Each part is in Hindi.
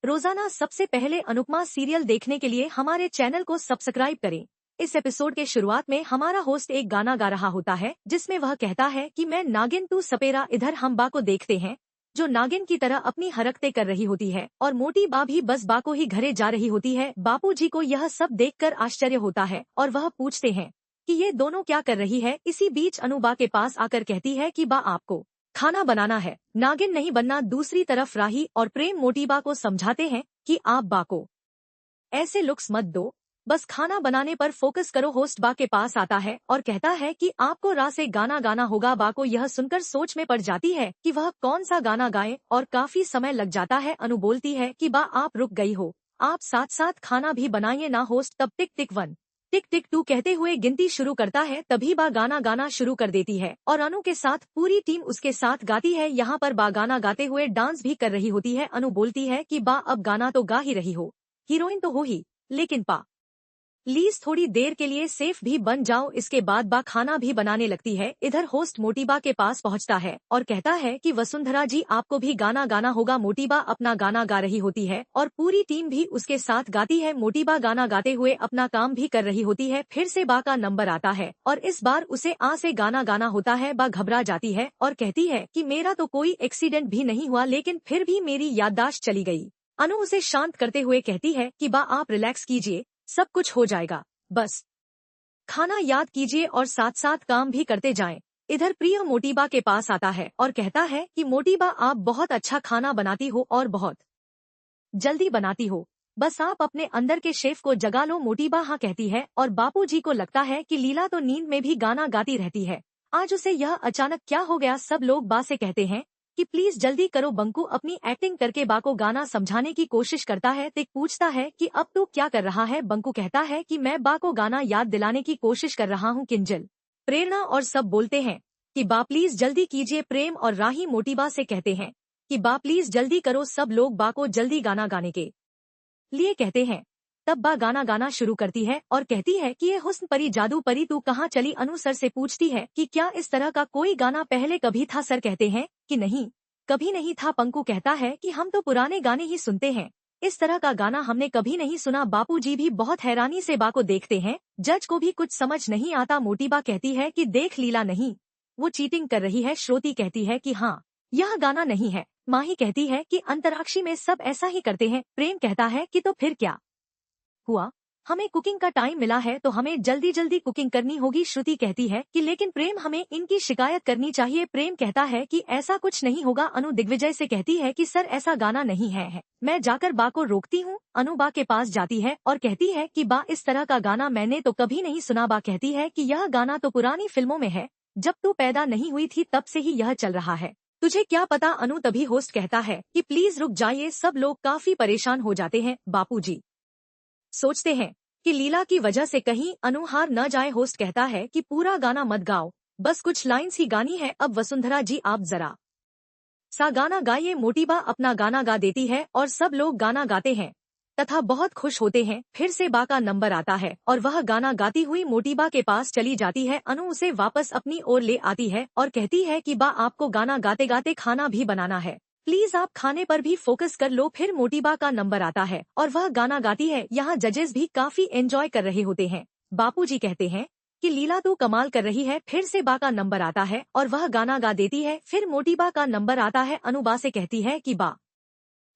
रोजाना सबसे पहले अनुपमा सीरियल देखने के लिए हमारे चैनल को सब्सक्राइब करें। इस एपिसोड के शुरुआत में हमारा होस्ट एक गाना गा रहा होता है जिसमें वह कहता है कि मैं नागिन तू सपेरा। इधर हम बा को देखते हैं जो नागिन की तरह अपनी हरकतें कर रही होती है और मोटी बा भी बस बा को ही घरे जा रही होती है। बापूजी को यह सब देखकर आश्चर्य होता है और वह पूछते हैं कि ये दोनों क्या कर रही है। इसी बीच अनु बा के पास आकर कहती है कि बा आपको खाना बनाना है, नागिन नहीं बनना। दूसरी तरफ राही और प्रेम मोटी बा को समझाते हैं कि आप बा को ऐसे लुक्स मत दो, बस खाना बनाने पर फोकस करो। होस्ट बा के पास आता है और कहता है कि आपको रा से गाना गाना होगा। बा को यह सुनकर सोच में पड़ जाती है कि वह कौन सा गाना गाएं और काफी समय लग जाता है। अनु बोलती है कि बा आप रुक गई हो, आप साथ साथ खाना भी बनाइए ना। होस्ट तब टिक टिक 1 टिक टिक 2 कहते हुए गिनती शुरू करता है। तभी बा गाना गाना शुरू कर देती है और अनु के साथ पूरी टीम उसके साथ गाती है। यहाँ पर बा गाना गाते हुए डांस भी कर रही होती है। अनु बोलती है कि बा अब गाना तो गा ही रही हो, हीरोइन तो हो ही, लेकिन प्लीज थोड़ी देर के लिए सेफ भी बन जाओ। इसके बाद बा खाना भी बनाने लगती है। इधर होस्ट मोटीबा के पास पहुंचता है और कहता है कि वसुंधरा जी आपको भी गाना गाना होगा। मोटीबा अपना गाना गा रही होती है और पूरी टीम भी उसके साथ गाती है। मोटीबा गाना गाते हुए अपना काम भी कर रही होती है। फिर से बा का नंबर आता है और इस बार उसे आ से गाना गाना होता है। बा घबरा जाती है और कहती है कि मेरा तो कोई एक्सीडेंट भी नहीं हुआ, लेकिन फिर भी मेरी याददाश्त चली गई। अनु उसे शांत करते हुए कहती है कि बा आप रिलैक्स कीजिए, सब कुछ हो जाएगा, बस खाना याद कीजिए और साथ साथ काम भी करते जाएं। इधर प्रिय मोटीबा के पास आता है और कहता है कि मोटीबा आप बहुत अच्छा खाना बनाती हो और बहुत जल्दी बनाती हो, बस आप अपने अंदर के शेफ को जगा लो। मोटीबा हाँ कहती है और बापूजी को लगता है कि लीला तो नींद में भी गाना गाती रहती है, आज उसे यह अचानक क्या हो गया। सब लोग बा से कहते हैं कि प्लीज जल्दी करो। बंकू अपनी एक्टिंग करके बा को गाना समझाने की कोशिश करता है। तिक पूछता है कि अब तू क्या कर रहा है। बंकू कहता है कि मैं बा को गाना याद दिलाने की कोशिश कर रहा हूँ। किंजल, प्रेरणा और सब बोलते हैं कि बा प्लीज जल्दी कीजिए। प्रेम और राही मोटीबा से कहते हैं कि बा प्लीज जल्दी करो। सब लोग बा को जल्दी गाना गाने के लिए कहते हैं। तब बा गाना गाना शुरू करती है और कहती है कि ये हुस्न परी जादू परी तू कहाँ चली। अनु सर से पूछती है कि क्या इस तरह का कोई गाना पहले कभी था। सर कहते हैं कि नहीं, कभी नहीं था। पंकु कहता है कि हम तो पुराने गाने ही सुनते हैं, इस तरह का गाना हमने कभी नहीं सुना। बापूजी भी बहुत हैरानी से बा को देखते हैं, जज को भी कुछ समझ नहीं आता। मोटीबा कहती है कि देख लीला नहीं, वो चीटिंग कर रही है। श्रुति कहती है कि हाँ, यह गाना नहीं है। माही कहती है कि अंतराक्षी में सब ऐसा ही करते हैं। प्रेम कहता है कि तो फिर क्या हुआ, हमें कुकिंग का टाइम मिला है तो हमें जल्दी जल्दी कुकिंग करनी होगी। श्रुति कहती है कि लेकिन प्रेम हमें इनकी शिकायत करनी चाहिए। प्रेम कहता है कि ऐसा कुछ नहीं होगा। अनु दिग्विजय से कहती है कि सर ऐसा गाना नहीं है, मैं जाकर बा को रोकती हूँ। अनु बा के पास जाती है और कहती है कि बा इस तरह का गाना मैंने तो कभी नहीं सुना। बा कहती है कि यह गाना तो पुरानी फिल्मों में है, जब तू पैदा नहीं हुई थी तब से ही यह चल रहा है, तुझे क्या पता। अनु तभी होस्ट कहता है कि प्लीज रुक जाइए। सब लोग काफी परेशान हो जाते हैं। बापूजी सोचते हैं कि लीला की वजह से कहीं अनु हार न जाए। होस्ट कहता है कि पूरा गाना मत गाओ, बस कुछ लाइंस ही गानी है। अब वसुंधरा जी आप जरा सा गाना गाइए। मोटीबा अपना गाना गा देती है और सब लोग गाना गाते हैं तथा बहुत खुश होते हैं। फिर से बा का नंबर आता है और वह गाना गाती हुई मोटीबा के पास चली जाती है। अनु उसे वापस अपनी ओर ले आती है और कहती है कि बा आपको गाना गाते गाते खाना भी बनाना है, प्लीज आप खाने पर भी फोकस कर लो। फिर मोटीबा का नंबर आता है और वह गाना गाती है। यहाँ जजेस भी काफी एंजॉय कर रहे होते हैं। बापूजी कहते हैं कि लीला तो कमाल कर रही है। फिर से बा का नंबर आता है और वह गाना गा देती है। फिर मोटीबा का नंबर आता है। अनु बा से कहती है कि बा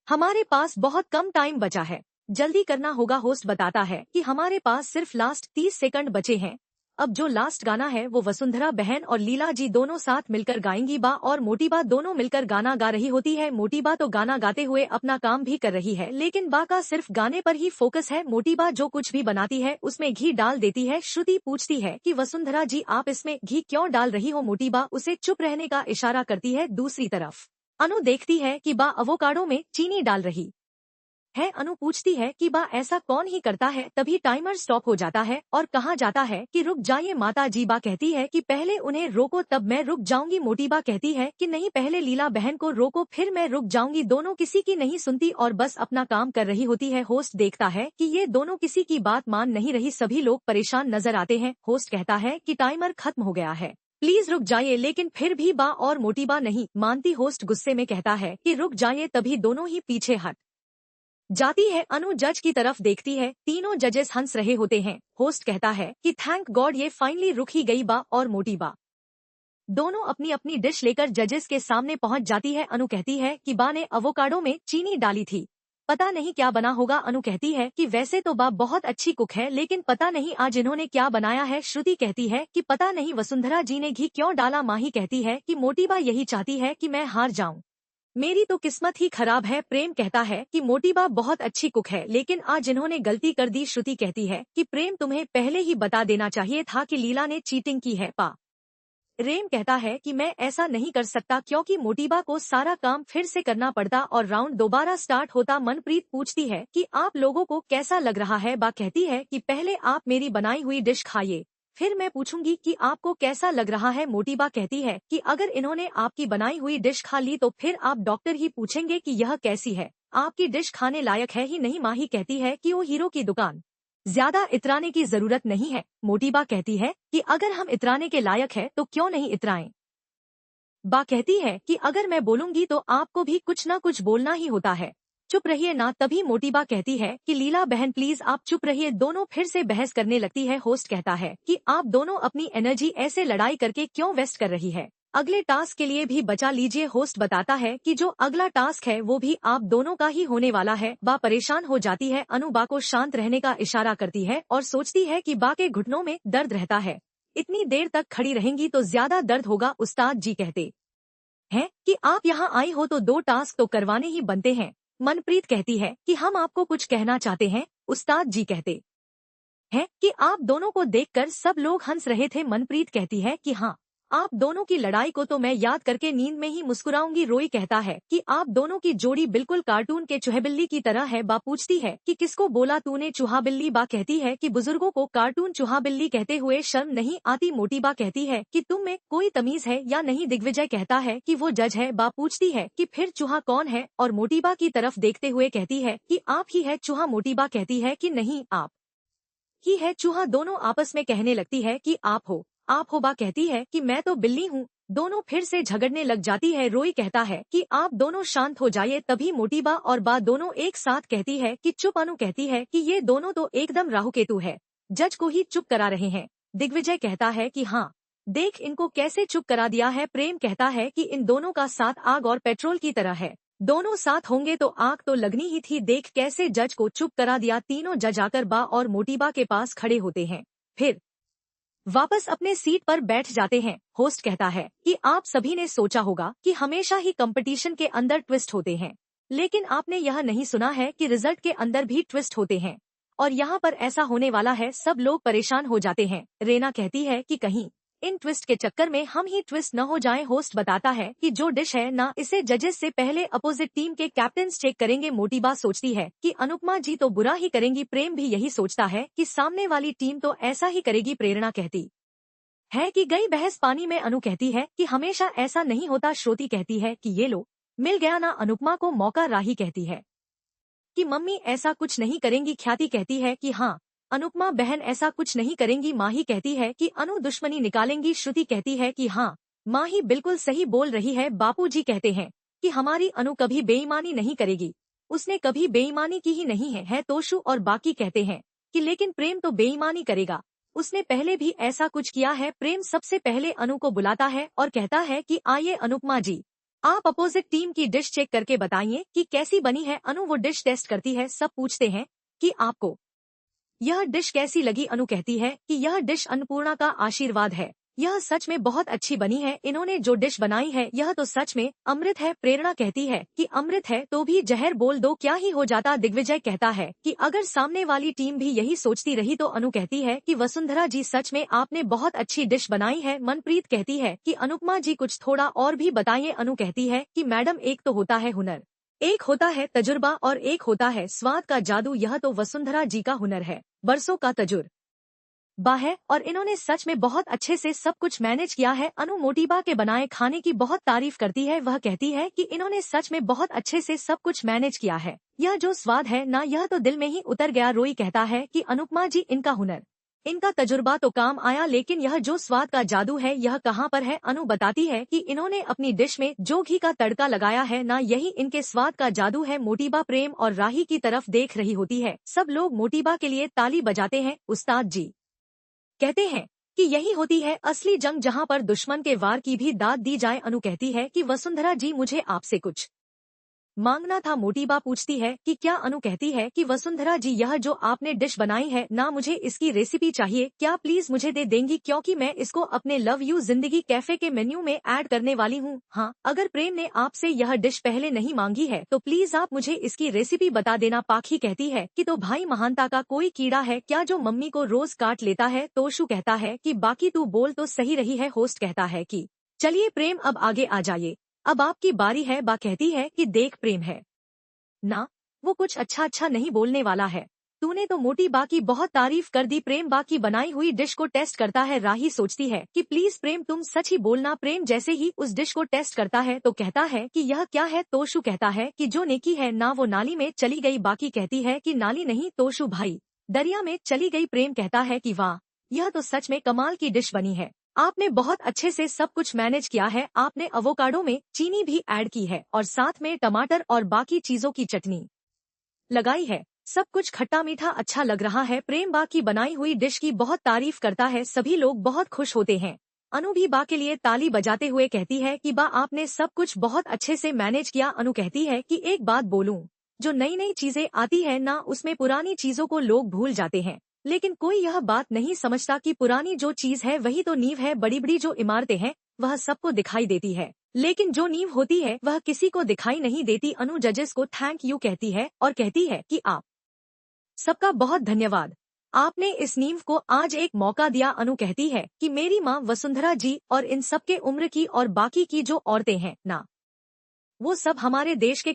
हमारे पास बहुत कम टाइम बचा है, जल्दी करना होगा। होस्ट बताता है कि हमारे पास सिर्फ लास्ट 30 सेकंड बचे हैं। अब जो लास्ट गाना है वो वसुंधरा बहन और लीला जी दोनों साथ मिलकर गाएंगी। बा और मोटीबा दोनों मिलकर गाना गा रही होती है। मोटीबा तो गाना गाते हुए अपना काम भी कर रही है, लेकिन बा का सिर्फ गाने पर ही फोकस है। मोटीबा जो कुछ भी बनाती है उसमें घी डाल देती है। श्रुति पूछती है कि वसुंधरा जी आप इसमें घी क्यों डाल रही हो। मोटीबा उसे चुप रहने का इशारा करती है। दूसरी तरफ अनु देखती है कि बा अवोकाडो में चीनी डाल रही है। अनु पूछती है कि बा ऐसा कौन ही करता है। तभी टाइमर स्टॉप हो जाता है और कहा जाता है कि रुक जाइए माता जी। बा कहती है कि पहले उन्हें रोको तब मैं रुक जाऊंगी। मोटीबा कहती है कि नहीं, पहले लीला बहन को रोको फिर मैं रुक जाऊंगी। दोनों किसी की नहीं सुनती और बस अपना काम कर रही होती है। होस्ट देखता है कि ये दोनों किसी की बात मान नहीं रही। सभी लोग परेशान नजर आते हैं। होस्ट कहता है कि टाइमर खत्म हो गया है, प्लीज रुक जाइए, लेकिन फिर भी बा और मोटीबा नहीं मानती। होस्ट गुस्से में कहता है कि रुक जाइए, तभी दोनों ही पीछे हट जाती है। अनु जज की तरफ देखती है। तीनों जजेस हंस रहे होते हैं। होस्ट कहता है कि थैंक गॉड ये फाइनली रुक ही गई बा। और मोटी बा दोनों अपनी अपनी डिश लेकर जजेस के सामने पहुंच जाती है। अनु कहती है कि बा ने अवोकाडो में चीनी डाली थी, पता नहीं क्या बना होगा। अनु कहती है कि वैसे तो बा बहुत अच्छी कुक है, लेकिन पता नहीं आज इन्होंने क्या बनाया है। श्रुति कहती है कि पता नहीं वसुंधरा जी ने घी क्यों डाला। माही कहती है कि मोटी बा यही चाहती है कि मैं हार जाऊं, मेरी तो किस्मत ही खराब है। प्रेम कहता है कि मोटी बा बहुत अच्छी कुक है, लेकिन आज इन्होंने गलती कर दी। श्रुति कहती है कि प्रेम तुम्हें पहले ही बता देना चाहिए था कि लीला ने चीटिंग की है। पा रेम कहता है कि मैं ऐसा नहीं कर सकता क्योंकि मोटीबा को सारा काम फिर से करना पड़ता और राउंड दोबारा स्टार्ट होता। मनप्रीत पूछती है कि आप लोगों को कैसा लग रहा है। बा कहती है कि पहले आप मेरी बनाई हुई डिश खाइए, फिर मैं पूछूंगी कि आपको कैसा लग रहा है। मोटीबा कहती है कि अगर इन्होंने आपकी बनाई हुई डिश खा ली तो फिर आप डॉक्टर ही पूछेंगे कि यह कैसी है, आपकी डिश खाने लायक है ही नहीं। माही कहती है कि वो हीरो की दुकान, ज्यादा इतराने की जरूरत नहीं है। मोटीबा कहती है कि अगर हम इतराने के लायक है तो क्यों नहीं इतराएं। बा कहती है कि अगर मैं बोलूंगी तो आपको भी कुछ न कुछ बोलना ही होता है, चुप रहिए ना। तभी मोटीबा कहती है कि लीला बहन प्लीज आप चुप रहिए। दोनों फिर से बहस करने लगती है। होस्ट कहता है कि आप दोनों अपनी एनर्जी ऐसे लड़ाई करके क्यों वेस्ट कर रही है, अगले टास्क के लिए भी बचा लीजिए। होस्ट बताता है कि जो अगला टास्क है वो भी आप दोनों का ही होने वाला है। बा परेशान हो जाती है। अनु बा को शांत रहने का इशारा करती है और सोचती है कि बा के घुटनों में दर्द रहता है, इतनी देर तक खड़ी रहेंगी तो ज्यादा दर्द होगा। उस्ताद जी कहते हैं कि आप यहाँ आई हो तो 2 टास्क तो करवाने ही बनते हैं। मनप्रीत कहती है कि हम आपको कुछ कहना चाहते हैं। उस्ताद जी कहते हैं कि आप दोनों को देखकर सब लोग हंस रहे थे। मनप्रीत कहती है कि हाँ, आप दोनों की लड़ाई को तो मैं याद करके नींद में ही मुस्कुराऊंगी। रोई कहता है कि आप दोनों की जोड़ी बिल्कुल कार्टून के चूहेबिल्ली की तरह है। बा पूछती है कि किसको बोला तूने चूहा बिल्ली। बा कहती है कि बुजुर्गों को कार्टून चूहा बिल्ली कहते हुए शर्म नहीं आती। मोटी बा कहती है कि तुम में कोई तमीज है या नहीं। दिग्विजय कहता है कि वो जज है। बा पूछती है कि फिर चूहा कौन है और मोटी बा की तरफ देखते हुए कहती है कि आप ही है चूहा। मोटी बा कहती है कि नहीं, आप ही है चूहा। दोनों आपस में कहने लगती है कि आप हो, आप हो। बा कहती है कि मैं तो बिल्ली हूँ। दोनों फिर से झगड़ने लग जाती है। रोई कहता है कि आप दोनों शांत हो जाइए। तभी मोटी बा और बा दोनों एक साथ कहती है कि चुप। अनु कहती है कि ये दोनों तो एकदम राहु केतु है, जज को ही चुप करा रहे हैं। दिग्विजय कहता है कि हाँ, देख इनको कैसे चुप करा दिया है। प्रेम कहता है कि इन दोनों का साथ आग और पेट्रोल की तरह है, दोनों साथ होंगे तो आग तो लगनी ही थी। देख कैसे जज को चुप करा दिया। तीनों जज आकर बा और मोटीबा के पास खड़े होते हैं, फिर वापस अपने सीट पर बैठ जाते हैं। होस्ट कहता है कि आप सभी ने सोचा होगा कि हमेशा ही कंपटीशन के अंदर ट्विस्ट होते हैं, लेकिन आपने यह नहीं सुना है कि रिजल्ट के अंदर भी ट्विस्ट होते हैं, और यहाँ पर ऐसा होने वाला है। सब लोग परेशान हो जाते हैं। रेना कहती है कि कहीं इन ट्विस्ट के चक्कर में हम ही ट्विस्ट न हो जाएं। होस्ट बताता है कि जो डिश है ना, इसे जजेस से पहले अपोजिट टीम के कैप्टन्स चेक करेंगे। मोटीबा सोचती है कि अनुपमा जी तो बुरा ही करेंगी। प्रेम भी यही सोचता है कि सामने वाली टीम तो ऐसा ही करेगी। प्रेरणा कहती है कि गई बहस पानी में। अनु कहती है कि हमेशा ऐसा नहीं होता। श्रुति कहती है कि ये लो, मिल गया ना अनुपमा को मौका। राही कहती है कि मम्मी ऐसा कुछ नहीं करेंगी। ख्याति कहती है कि हाँ, अनुपमा बहन ऐसा कुछ नहीं करेंगी। माही कहती है कि अनु दुश्मनी निकालेंगी। श्रुति कहती है कि हाँ, माही बिल्कुल सही बोल रही है। बापूजी कहते हैं कि हमारी अनु कभी बेईमानी नहीं करेगी, उसने कभी बेईमानी की ही नहीं है। तोशु और बाकी कहते हैं कि लेकिन प्रेम तो बेईमानी करेगा, उसने पहले भी ऐसा कुछ किया है। प्रेम सबसे पहले अनु को बुलाता है और कहता है कि आइए अनुपमा जी, आप अपोजिट टीम की डिश चेक करके बताइए कि कैसी बनी है। अनु वो डिश टेस्ट करती है। सब पूछते हैं कि आपको यह डिश कैसी लगी। अनु कहती है कि यह डिश अन्नपूर्णा का आशीर्वाद है, यह सच में बहुत अच्छी बनी है। इन्होंने जो डिश बनाई है यह तो सच में अमृत है। प्रेरणा कहती है कि अमृत है तो भी जहर बोल दो, क्या ही हो जाता। दिग्विजय कहता है कि अगर सामने वाली टीम भी यही सोचती रही तो। अनु कहती है कि वसुंधरा जी सच में आपने बहुत अच्छी डिश बनाई है। मनप्रीत कहती है कि अनुपमा जी कुछ थोड़ा और भी बताइए। अनु कहती है कि मैडम एक तो होता है हुनर, एक होता है तजुर्बा और एक होता है स्वाद का जादू। यह तो वसुंधरा जी का हुनर है, बरसों का तजुर्बा है, और इन्होंने सच में बहुत अच्छे से सब कुछ मैनेज किया है। अनु मोटीबा के बनाए खाने की बहुत तारीफ करती है। वह कहती है कि इन्होंने सच में बहुत अच्छे से सब कुछ मैनेज किया है, यह जो स्वाद है ना, यह तो दिल में ही उतर गया। रोई कहता है कि अनुपमा जी इनका हुनर इनका तजुर्बा तो काम आया, लेकिन यह जो स्वाद का जादू है यह कहाँ पर है। अनु बताती है कि इन्होंने अपनी डिश में जो घी का तड़का लगाया है ना, यही इनके स्वाद का जादू है। मोटीबा प्रेम और राही की तरफ देख रही होती है। सब लोग मोटीबा के लिए ताली बजाते हैं। उस्ताद जी कहते हैं कि यही होती है असली जंग, जहाँ पर दुश्मन के वार की भी दाद दी जाए। अनु कहती है कि वसुंधरा जी, मुझे आपसे कुछ मांगना था। मोटीबा पूछती है कि क्या। अनु कहती है कि वसुंधरा जी, यह जो आपने डिश बनाई है ना, मुझे इसकी रेसिपी चाहिए, क्या प्लीज मुझे दे देंगी, क्योंकि मैं इसको अपने लव यू जिंदगी कैफे के मेन्यू में ऐड करने वाली हूँ। हाँ, अगर प्रेम ने आपसे यह डिश पहले नहीं मांगी है तो प्लीज आप मुझे इसकी रेसिपी बता देना। पाखी कहती है कि तो भाई महानता का कोई कीड़ा है क्या जो मम्मी को रोज काट लेता है। तोशु कहता है कि बाकी तू बोल तो सही रही है। होस्ट कहता है कि चलिए प्रेम, अब आगे आ जाइए, अब आपकी बारी है। बा कहती है कि देख प्रेम है ना, वो कुछ अच्छा नहीं बोलने वाला है। तूने तो मोटी बा की बहुत तारीफ कर दी। प्रेम बा की बनाई हुई डिश को टेस्ट करता है। राही सोचती है कि प्लीज प्रेम तुम सच ही बोलना। प्रेम जैसे ही उस डिश को टेस्ट करता है तो कहता है कि यह क्या है। तोशु कहता है कि जो नेकी है ना वो नाली में चली गई। बाकी कहती है कि नाली नहीं तोशु भाई, दरिया में चली गई। प्रेम कहता है कि वाह, यह तो सच में कमाल की डिश बनी है। आपने बहुत अच्छे से सब कुछ मैनेज किया है। आपने अवोकाडो में चीनी भी ऐड की है और साथ में टमाटर और बाकी चीजों की चटनी लगाई है। सब कुछ खट्टा मीठा अच्छा लग रहा है। प्रेम बा की बनाई हुई डिश की बहुत तारीफ करता है। सभी लोग बहुत खुश होते हैं। अनु भी बा के लिए ताली बजाते हुए कहती है कि बा, आपने सब कुछ बहुत अच्छे से मैनेज किया। अनु कहती है कि एक बात बोलूं, जो नई नई चीजें आती है ना, उसमें पुरानी चीजों को लोग भूल जाते हैं, लेकिन कोई यह बात नहीं समझता कि पुरानी जो चीज है वही तो नींव है। बड़ी बड़ी जो इमारतें हैं वह सबको दिखाई देती है, लेकिन जो नींव होती है वह किसी को दिखाई नहीं देती। अनु जजेस को थैंक यू कहती है और कहती है कि आप सबका बहुत धन्यवाद, आपने इस नींव को आज एक मौका दिया। अनु कहती है कि मेरी माँ वसुंधरा जी और इन सबके उम्र की और बाकी की जो औरतें हैं ना, वो सब हमारे देश के